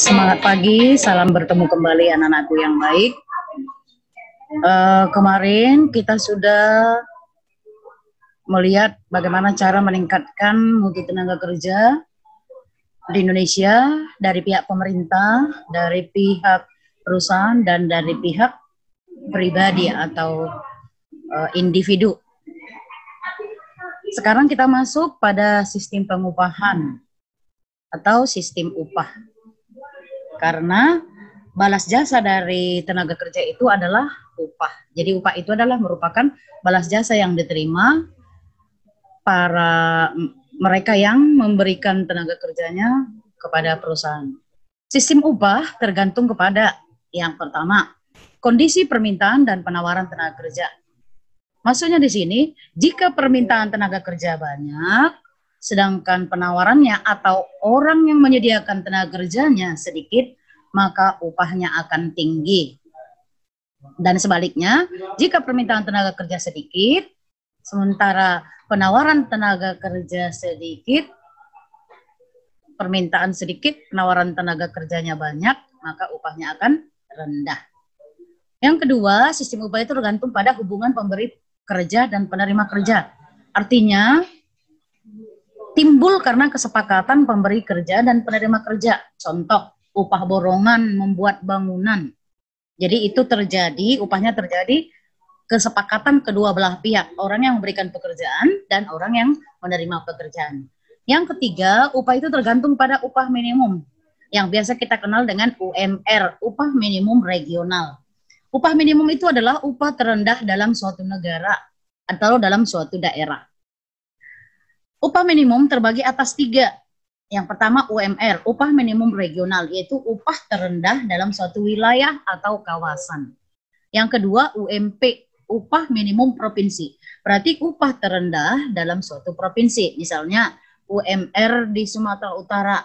Semangat pagi, salam bertemu kembali anak-anakku yang baik. Kemarin kita sudah melihat bagaimana cara meningkatkan mutu tenaga kerja di Indonesia dari pihak pemerintah, dari pihak perusahaan, dan dari pihak pribadi atau individu. Sekarang kita masuk pada sistem pengupahan atau sistem upah. Karena balas jasa dari tenaga kerja itu adalah upah. Jadi upah itu adalah merupakan balas jasa yang diterima para mereka yang memberikan tenaga kerjanya kepada perusahaan. Sistem upah tergantung kepada yang pertama, kondisi permintaan dan penawaran tenaga kerja. Maksudnya di sini, jika permintaan tenaga kerja banyak, sedangkan penawarannya atau orang yang menyediakan tenaga kerjanya sedikit, maka upahnya akan tinggi. Dan sebaliknya, jika permintaan tenaga kerja sedikit, sementara penawaran tenaga kerja sedikit, permintaan sedikit, penawaran tenaga kerjanya banyak, maka upahnya akan rendah. Yang kedua, sistem upah itu tergantung pada hubungan pemberi kerja dan penerima kerja. Artinya, timbul karena kesepakatan pemberi kerja dan penerima kerja. Contoh, upah borongan membuat bangunan. Jadi itu terjadi, upahnya terjadi kesepakatan kedua belah pihak, orang yang memberikan pekerjaan dan orang yang menerima pekerjaan. Yang ketiga, upah itu tergantung pada upah minimum, yang biasa kita kenal dengan UMR, upah minimum regional. Upah minimum itu adalah upah terendah dalam suatu negara atau dalam suatu daerah. Upah minimum terbagi atas 3. Yang pertama UMR, upah minimum regional, yaitu upah terendah dalam suatu wilayah atau kawasan. Yang kedua UMP, upah minimum provinsi, berarti upah terendah dalam suatu provinsi, misalnya UMR di Sumatera Utara.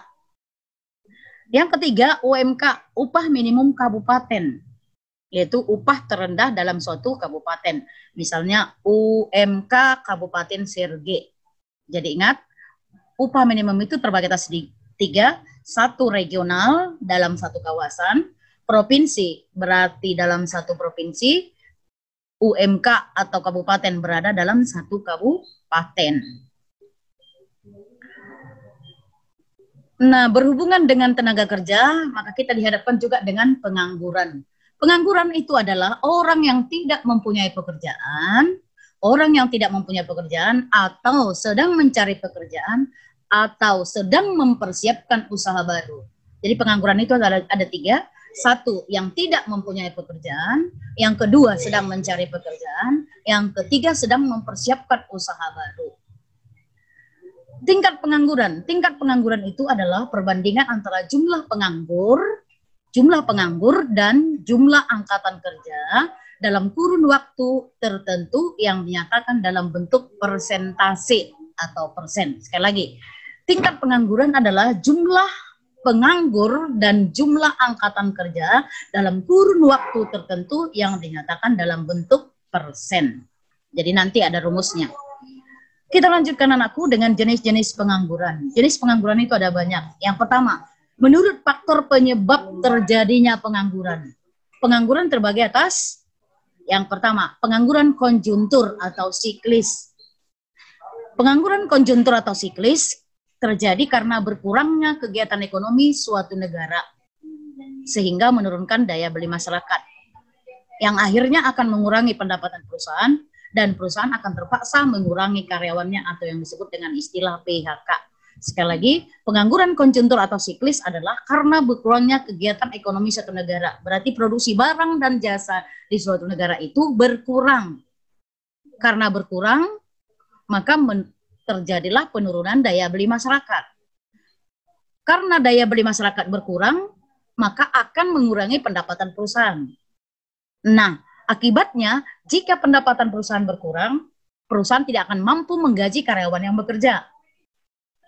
Yang ketiga UMK, upah minimum kabupaten, yaitu upah terendah dalam suatu kabupaten, misalnya UMK Kabupaten Sirge. Jadi ingat, upah minimum itu terbagi atas 3, 1 regional dalam satu kawasan, provinsi berarti dalam satu provinsi, UMK atau kabupaten berada dalam satu kabupaten. Nah, berhubungan dengan tenaga kerja, maka kita dihadapkan juga dengan pengangguran. Pengangguran itu adalah orang yang tidak mempunyai pekerjaan, orang yang tidak mempunyai pekerjaan atau sedang mencari pekerjaan atau sedang mempersiapkan usaha baru. Jadi pengangguran itu ada 3. 1, yang tidak mempunyai pekerjaan. Yang kedua, sedang mencari pekerjaan. Yang ketiga, sedang mempersiapkan usaha baru. Tingkat pengangguran itu adalah perbandingan antara jumlah penganggur dan jumlah angkatan kerja dalam kurun waktu tertentu yang dinyatakan dalam bentuk persentase atau persen. Sekali lagi, tingkat pengangguran adalah jumlah penganggur dan jumlah angkatan kerja dalam kurun waktu tertentu yang dinyatakan dalam bentuk persen. Jadi nanti ada rumusnya. Kita lanjutkan anakku dengan jenis-jenis pengangguran. Jenis pengangguran itu ada banyak. Yang pertama, menurut faktor penyebab terjadinya pengangguran. Pengangguran terbagi atas yang pertama, pengangguran konjuntur atau siklis. Pengangguran konjuntur atau siklis terjadi karena berkurangnya kegiatan ekonomi suatu negara sehingga menurunkan daya beli masyarakat, yang akhirnya akan mengurangi pendapatan perusahaan dan perusahaan akan terpaksa mengurangi karyawannya atau yang disebut dengan istilah PHK. Sekali lagi, pengangguran konjuntur atau siklis adalah karena berkurangnya kegiatan ekonomi suatu negara. Berarti produksi barang dan jasa di suatu negara itu berkurang. Karena berkurang, maka terjadilah penurunan daya beli masyarakat. Karena daya beli masyarakat berkurang, maka akan mengurangi pendapatan perusahaan. Nah, akibatnya jika pendapatan perusahaan berkurang, perusahaan tidak akan mampu menggaji karyawan yang bekerja.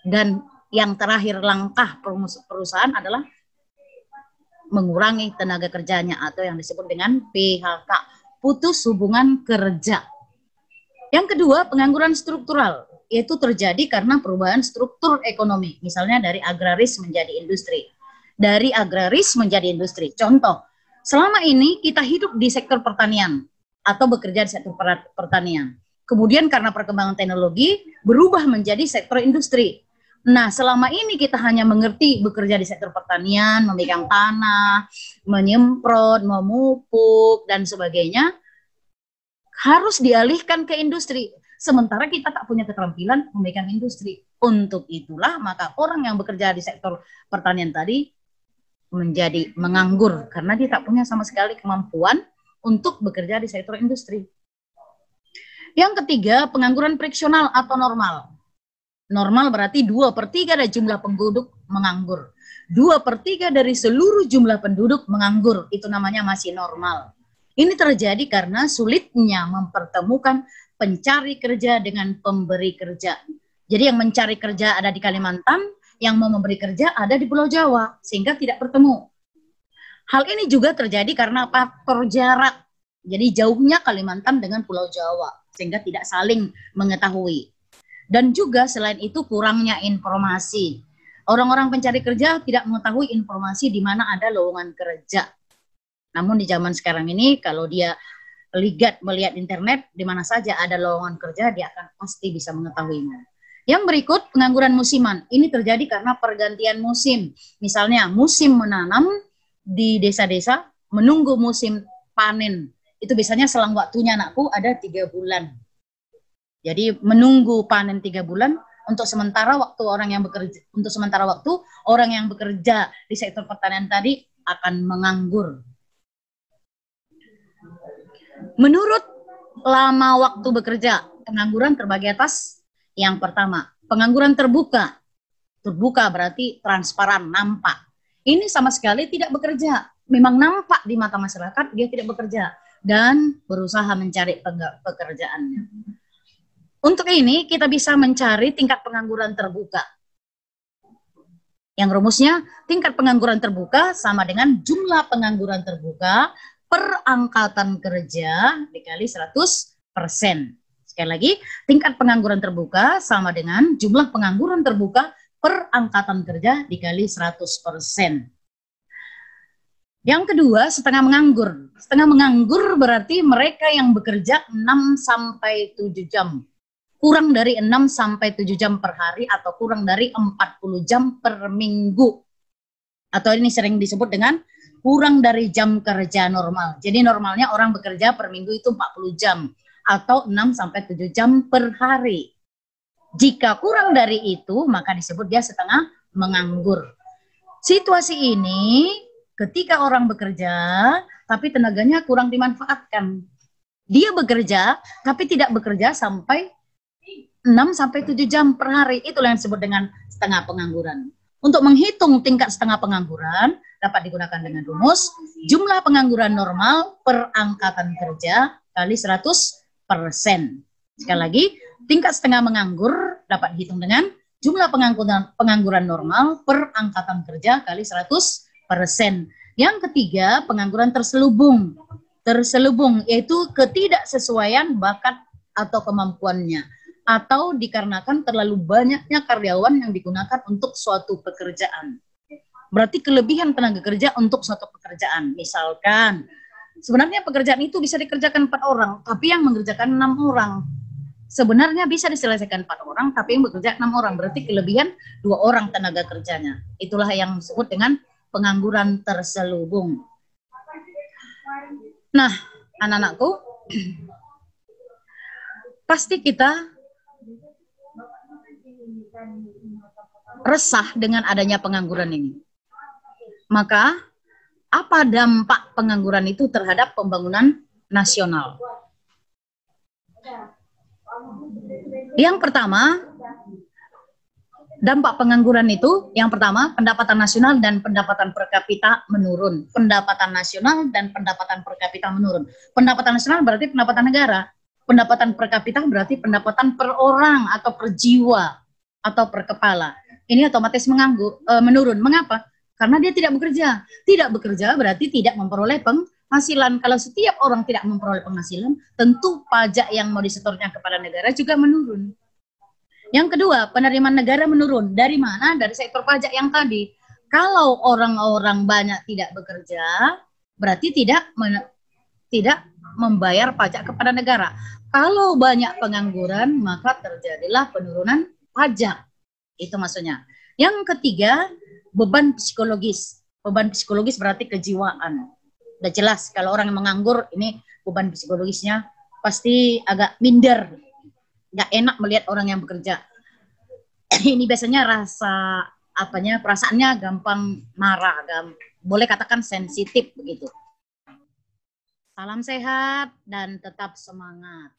Dan yang terakhir langkah perusahaan adalah mengurangi tenaga kerjanya atau yang disebut dengan PHK, putus hubungan kerja. Yang kedua, pengangguran struktural, yaitu terjadi karena perubahan struktur ekonomi, misalnya dari agraris menjadi industri. dari agraris menjadi industri. Contoh, selama ini kita hidup di sektor pertanian atau bekerja di sektor pertanian. Kemudian karena perkembangan teknologi berubah menjadi sektor industri. Nah, selama ini kita hanya mengerti bekerja di sektor pertanian, memegang tanah, menyemprot, memupuk, dan sebagainya, harus dialihkan ke industri. Sementara kita tak punya keterampilan memegang industri. Untuk itulah maka orang yang bekerja di sektor pertanian tadi menjadi menganggur karena dia tak punya sama sekali kemampuan untuk bekerja di sektor industri. Yang ketiga, pengangguran friksional atau normal. Normal berarti 2/3 dari jumlah penduduk menganggur. 2/3 dari seluruh jumlah penduduk menganggur. Itu namanya masih normal. Ini terjadi karena sulitnya mempertemukan pencari kerja dengan pemberi kerja. Jadi yang mencari kerja ada di Kalimantan, yang mau memberi kerja ada di Pulau Jawa, sehingga tidak bertemu. Hal ini juga terjadi karena faktor jarak. Jadi jauhnya Kalimantan dengan Pulau Jawa, sehingga tidak saling mengetahui. Dan juga selain itu kurangnya informasi. Orang-orang pencari kerja tidak mengetahui informasi di mana ada lowongan kerja. Namun di zaman sekarang ini kalau dia lihat melihat internet di mana saja ada lowongan kerja, dia akan pasti bisa mengetahuinya. Yang berikut, pengangguran musiman. Ini terjadi karena pergantian musim. Misalnya musim menanam di desa-desa menunggu musim panen. Itu biasanya selang waktunya anakku ada 3 bulan. Jadi menunggu panen 3 bulan untuk sementara waktu orang yang bekerja di sektor pertanian tadi akan menganggur. Menurut lama waktu bekerja, pengangguran terbagi atas yang pertama, pengangguran terbuka. Terbuka berarti transparan, nampak. Ini sama sekali tidak bekerja. Memang nampak di mata masyarakat dia tidak bekerja dan berusaha mencari pekerjaannya. Untuk ini kita bisa mencari tingkat pengangguran terbuka. Yang rumusnya tingkat pengangguran terbuka sama dengan jumlah pengangguran terbuka per angkatan kerja dikali 100%. Sekali lagi, tingkat pengangguran terbuka sama dengan jumlah pengangguran terbuka per angkatan kerja dikali 100%. Yang kedua, setengah menganggur. Setengah menganggur berarti mereka yang bekerja 6-7 jam. Kurang dari 6-7 jam per hari atau kurang dari 40 jam per minggu. Atau ini sering disebut dengan kurang dari jam kerja normal. Jadi normalnya orang bekerja per minggu itu 40 jam. Atau 6-7 jam per hari. Jika kurang dari itu, maka disebut dia setengah menganggur. Situasi ini ketika orang bekerja, tapi tenaganya kurang dimanfaatkan. Dia bekerja, tapi tidak bekerja sampai 6-7 jam per hari. Itulah yang disebut dengan setengah pengangguran. Untuk menghitung tingkat setengah pengangguran, dapat digunakan dengan rumus jumlah pengangguran normal per angkatan kerja kali 100%. Sekali lagi, tingkat setengah menganggur dapat dihitung dengan jumlah pengangguran normal per angkatan kerja kali 100%. Yang ketiga, pengangguran terselubung. Terselubung yaitu ketidaksesuaian bakat atau kemampuannya, atau dikarenakan terlalu banyaknya karyawan yang digunakan untuk suatu pekerjaan. Berarti kelebihan tenaga kerja untuk suatu pekerjaan. Misalkan sebenarnya pekerjaan itu bisa dikerjakan 4 orang, tapi yang mengerjakan 6 orang. Sebenarnya bisa diselesaikan 4 orang, tapi yang bekerja 6 orang. Berarti kelebihan 2 orang tenaga kerjanya. Itulah yang disebut dengan pengangguran terselubung. Nah, anak-anakku, pasti kita resah dengan adanya pengangguran ini. Maka, apa dampak pengangguran itu terhadap pembangunan nasional? Yang pertama, dampak pengangguran itu, yang pertama, pendapatan nasional dan pendapatan per kapita menurun. Pendapatan nasional dan pendapatan per kapita menurun. Pendapatan nasional berarti pendapatan negara. Pendapatan per kapita berarti pendapatan per orang atau per jiwa atau per kepala. Ini otomatis menurun. Mengapa? Karena dia tidak bekerja. Tidak bekerja berarti tidak memperoleh penghasilan. Kalau setiap orang tidak memperoleh penghasilan, tentu pajak yang mau disetornya kepada negara juga menurun. Yang kedua, penerimaan negara menurun. Dari mana? Dari sektor pajak yang tadi. Kalau orang-orang banyak tidak bekerja, berarti tidak membayar pajak kepada negara. Kalau banyak pengangguran, maka terjadilah penurunan pajak. Itu maksudnya. Yang ketiga, beban psikologis. Beban psikologis berarti kejiwaan. Udah jelas kalau orang yang menganggur, ini beban psikologisnya pasti agak minder. Nggak enak melihat orang yang bekerja. Ini biasanya perasaannya gampang marah, boleh katakan sensitif begitu. Salam sehat dan tetap semangat.